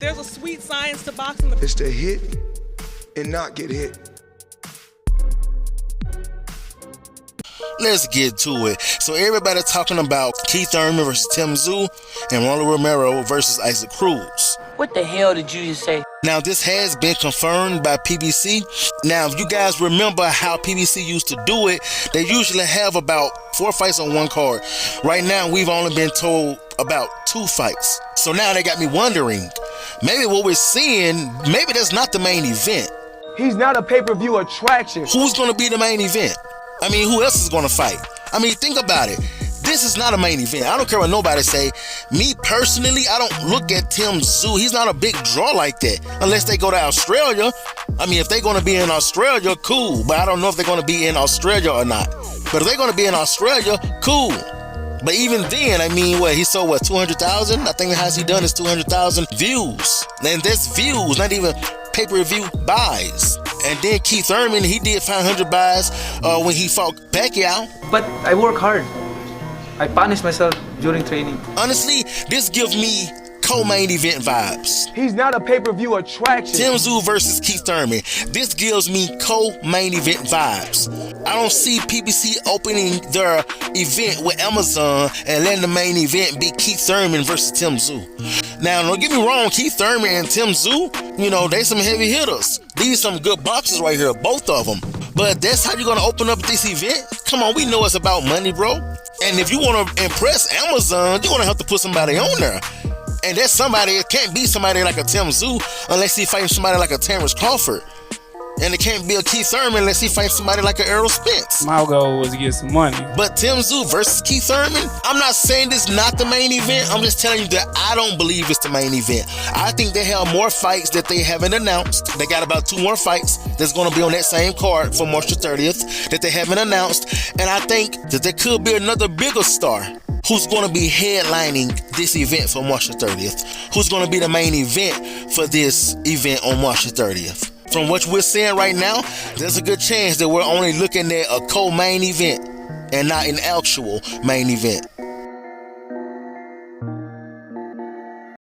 There's a sweet science to boxing. It's to hit and not get hit. Let's get to it. So everybody talking about Keith Thurman versus Tim Tszyu and Ronald Romero versus Isaac Cruz. What the hell did you just say? Now, this has been confirmed by PBC. Now, if you guys remember how PBC used to do it, they usually have about 4 fights on one card. Right now, we've only been told about 2 fights. So now they got me wondering, maybe what we're seeing, maybe that's not the main event. He's not a pay-per-view attraction. Who's going to be the main event? I mean, who else is going to fight? I mean, think about it. This is not a main event. I don't care what nobody say. Me personally, I don't look at Tim Tszyu. He's not a big draw like that unless they go to Australia. I mean, if they're going to be in Australia, cool. But I don't know if they're going to be in Australia or not. But if they're going to be in Australia, cool. But even then, I mean, he sold 200,000? I think the highest he done is 200,000 views. And that's views, not even pay-per-view buys. And then Keith Thurman, he did 500 buys when he fought Pacquiao. But I work hard. I punish myself during training. Honestly, this gives me co-main event vibes. He's not a pay-per-view attraction. Tim Tszyu versus Keith Thurman. This gives me co-main event vibes. I don't see PBC opening their event with Amazon and letting the main event be Keith Thurman versus Tim Tszyu. Now, don't get me wrong, Keith Thurman and Tim Tszyu, they some heavy hitters. These some good boxers right here, both of them. But that's how you're going to open up this event? Come on, we know it's about money, bro. And if you want to impress Amazon, you're going to have to put somebody on there. And that somebody, it can't be somebody like a Tim Tszyu unless he fights somebody like a Terrence Crawford. And it can't be a Keith Thurman unless he fights somebody like a Errol Spence. My goal was to get some money. But Tim Tszyu versus Keith Thurman, I'm not saying this is not the main event. I'm just telling you that I don't believe it's the main event. I think they have more fights that they haven't announced. They got about 2 more fights that's going to be on that same card for March the 30th that they haven't announced. And I think that there could be another bigger star who's going to be headlining this event for March the 30th. Who's going to be the main event for this event on March the 30th. From what we're seeing right now, there's a good chance that we're only looking at a co-main event and not an actual main event.